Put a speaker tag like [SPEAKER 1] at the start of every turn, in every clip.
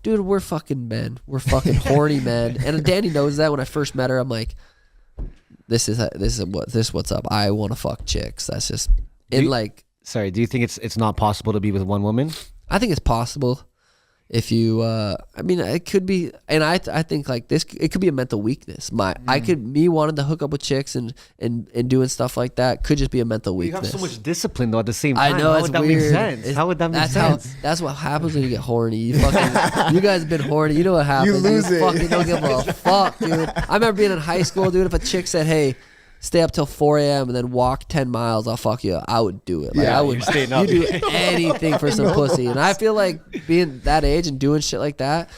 [SPEAKER 1] dude, we're fucking men. We're fucking horny men. And Danny knows that. When I first met her, I'm like, this is what's up. I want to fuck chicks. That's just
[SPEAKER 2] Sorry, do you think it's not possible to be with one woman?
[SPEAKER 1] I think it's possible. If you, I mean, it could be, and I think like this, it could be a mental weakness. Me wanting to hook up with chicks and doing stuff like that could just be a mental weakness.
[SPEAKER 2] You have so much discipline though at the same time.
[SPEAKER 1] I know,
[SPEAKER 2] How would that make sense? How would that make sense?
[SPEAKER 1] That's what happens when you get horny. You guys have been horny. You know what happens.
[SPEAKER 3] You lose it.
[SPEAKER 1] Fucking don't give a fuck, dude. I remember being in high school, dude. If a chick said, "Hey, stay up till 4 a.m. and then walk 10 miles, I'll fuck you," I would do it. Like, I would do anything for some pussy. And I feel like being that age and doing shit like that,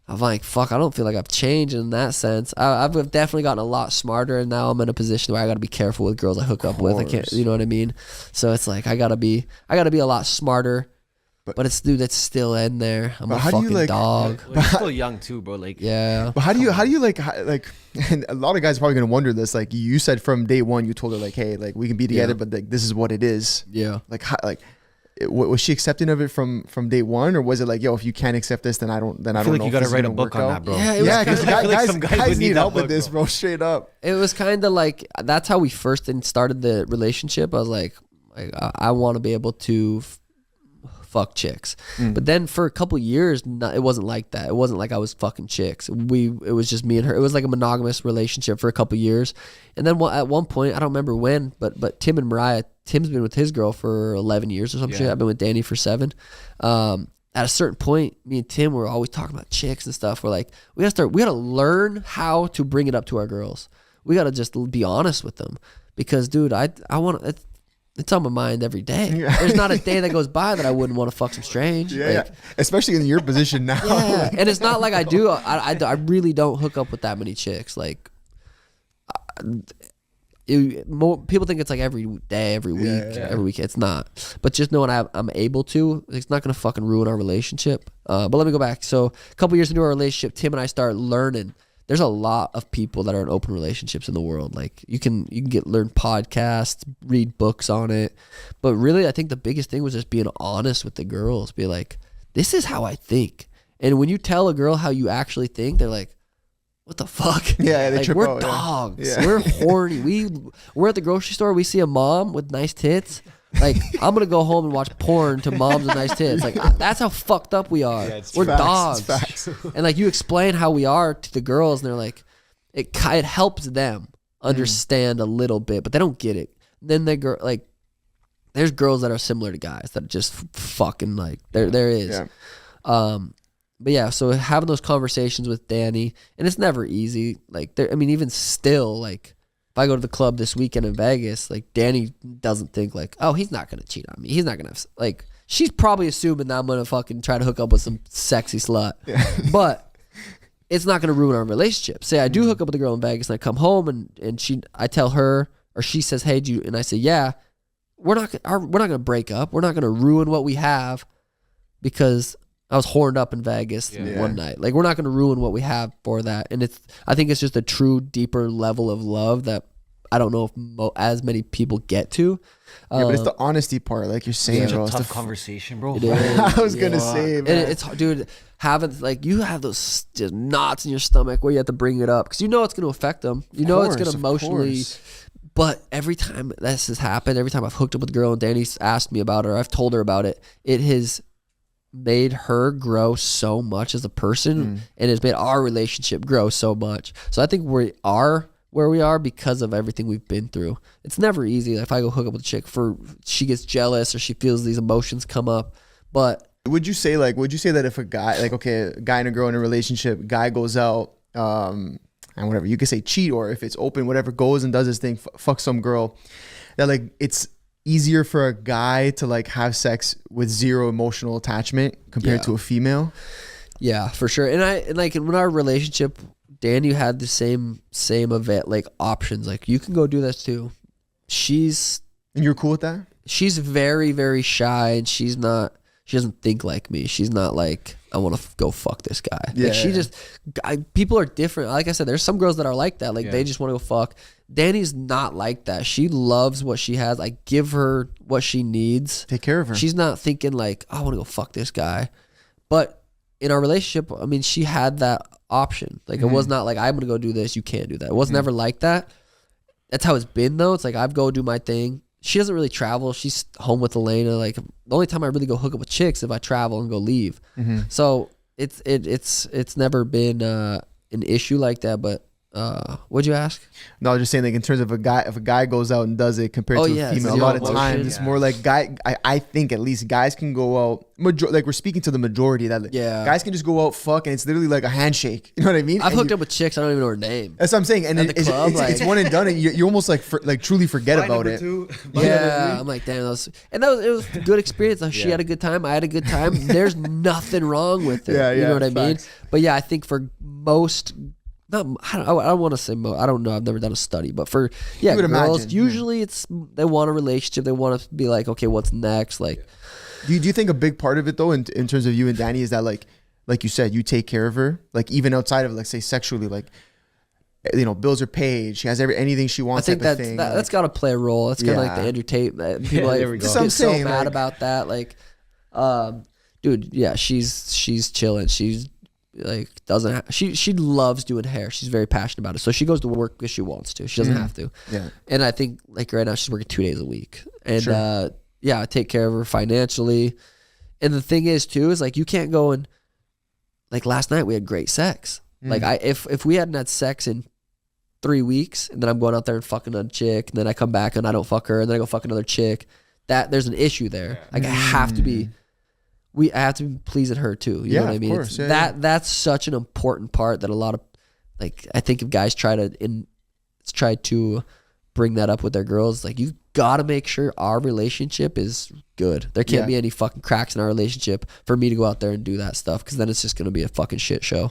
[SPEAKER 1] I'm like, fuck, I don't feel like I've changed in that sense. I've definitely gotten a lot smarter, and now I'm in a position where I got to be careful with girls I hook up with. I can't, you know what I mean? So it's like I gotta be a lot smarter. But it's still in there. I'm a fucking dog.
[SPEAKER 2] Well, you're still young too, bro. Like,
[SPEAKER 1] yeah.
[SPEAKER 3] But how do you like, and a lot of guys are probably gonna wonder this. Like, you said from day one, you told her like, hey, like we can be together, but like this is what it is.
[SPEAKER 1] Yeah.
[SPEAKER 3] Like, was she accepting of it from day one, or was it like, yo, if you can't accept this, then I don't know.
[SPEAKER 2] I feel like you gotta write a book on that, bro.
[SPEAKER 1] Yeah,
[SPEAKER 3] because guys need help with this, bro. Straight up.
[SPEAKER 1] It was kind of like that's how we first started the relationship. I was like I want to be able to fuck chicks. But then for a couple years, it wasn't like that. It wasn't like I was fucking chicks. It was just me and her. It was like a monogamous relationship for a couple years. And then at one point, I don't remember when, but Tim and Mariah, Tim's been with his girl for 11 years or some shit. I've been with Danny for 7. At a certain point, me and Tim were always talking about chicks and stuff. We're like, we gotta learn how to bring it up to our girls. We gotta just be honest with them. Because dude, I want to, it's on my mind every day. Yeah. There's not a day that goes by that I wouldn't want to fuck some strange.
[SPEAKER 3] Yeah, especially in your position now.
[SPEAKER 1] Yeah, and it's not like I do. I really don't hook up with that many chicks. Like, people think it's like every day, every week, every week. It's not. But just knowing I'm able to, it's not gonna fucking ruin our relationship. But let me go back. So a couple years into our relationship, Tim and I started learning. There's a lot of people that are in open relationships in the world. Like you can learn podcasts, read books on it. But really, I think the biggest thing was just being honest with the girls. Be like, this is how I think. And when you tell a girl how you actually think, they're like, what the fuck?
[SPEAKER 3] Yeah, they trip
[SPEAKER 1] we're
[SPEAKER 3] out,
[SPEAKER 1] dogs.
[SPEAKER 3] Yeah.
[SPEAKER 1] We're horny. We're at the grocery store. We see a mom with nice tits. Like, I'm going to go home and watch porn to moms with nice tits. Like, that's how fucked up we are. Yeah, we're dogs. And, like, you explain how we are to the girls, and they're like, it helps them understand a little bit, but they don't get it. Then there's girls that are similar to guys that just fucking, like, there is. Yeah. But, yeah, so having those conversations with Danny, and it's never easy. Like, even still, like, if I go to the club this weekend in Vegas, like Danny doesn't think like, oh, he's not gonna cheat on me. He's not gonna like. She's probably assuming that I'm gonna fucking try to hook up with some sexy slut, but it's not gonna ruin our relationship. Say I do hook up with a girl in Vegas and I come home and I tell her, or she says, hey, do you? And I say, yeah. We're not gonna break up. We're not gonna ruin what we have because I was horned up in Vegas one night. Like, we're not going to ruin what we have for that. And I think it's just a true, deeper level of love that I don't know if as many people get to.
[SPEAKER 3] Yeah, but it's the honesty part, like you're saying, bro.
[SPEAKER 2] It's a tough conversation, bro.
[SPEAKER 3] I was going to say, man.
[SPEAKER 1] And it's, dude, you have those just knots in your stomach where you have to bring it up because you know it's going to affect them. You know it's going to emotionally. But every time this has happened, every time I've hooked up with a girl and Danny's asked me about her, I've told her about it, it has made her grow so much as a person and it's made our relationship grow so much. So I think we are where we are because of everything we've been through. It's never easy. If I go hook up with a chick, she gets jealous or she feels these emotions come up. But
[SPEAKER 3] would you say that if a guy, like, okay, a guy and a girl in a relationship, guy goes out and whatever, you could say cheat, or if it's open, whatever, goes and does his thing, fuck some girl, that like it's easier for a guy to like have sex with zero emotional attachment compared to a female? Yeah,
[SPEAKER 1] for sure. And like in our relationship, Danny had the same event, like options. Like, you can go do this too.
[SPEAKER 3] And you're cool with that?
[SPEAKER 1] She's very, very shy, and she doesn't think like me. She's not like, I want to go fuck this guy. Yeah. Like, people are different. Like I said, there's some girls that are like that. Like, they just want to go fuck. Danny's not like that. She loves what she has. I give her what she needs.
[SPEAKER 3] Take care of her.
[SPEAKER 1] She's not thinking like, I want to go fuck this guy. But in our relationship, I mean, she had that option. Like, it was not like, I'm going to go do this, you can't do that. It was never like that. That's how it's been, though. It's like, I go do my thing. She doesn't really travel. She's home with Elena. Like, the only time I really go hook up with chicks if I travel and go leave. So it's never been an issue like that. But what'd you ask?
[SPEAKER 3] No, I was just saying, like, in terms of if a guy goes out and does it compared to a female, a lot of times it's more like I think at least guys can go out, like, we're speaking to the majority that guys can just go out, fuck, and it's literally like a handshake. You know what I mean?
[SPEAKER 1] I've hooked up with chicks, I don't even know her name.
[SPEAKER 3] That's what I'm saying. And it's one and done, and you almost like truly forget about it.
[SPEAKER 1] Yeah, I'm like, damn, it was a good experience. She had a good time, I had a good time. There's nothing wrong with it. You know what I mean? But yeah, I think for most, I don't want to say I don't know. I've never done a study, but for girls, usually it's they want a relationship. They want to be like, okay, what's next? Like,
[SPEAKER 3] do you think a big part of it though, in terms of you and Danny, is that like you said, you take care of her, like even outside of, like, say, sexually, like, you know, bills are paid, she has anything she wants.
[SPEAKER 1] I think that's got to play a role. That's kind of like the Andrew Tate. People get so mad about that. Like, dude, yeah, she's chilling. She's like she loves doing hair. She's very passionate about it, so she goes to work because she wants to. She doesn't have to. And I think, like, right now she's working 2 days a week, and I take care of her financially. And the thing is too, is like, you can't go and, like, last night we had great sex. Like, if we hadn't had sex in 3 weeks, and then I'm going out there and fucking another chick, and then I come back and I don't fuck her, and then I go fuck another chick, that there's an issue there. Like, I have to be pleasing her too. You know what I mean? Course, that's such an important part that a lot of, like, I think if guys try to bring that up with their girls, like, you gotta make sure our relationship is good. There can't be any fucking cracks in our relationship for me to go out there and do that stuff, because then it's just gonna be a fucking shit show.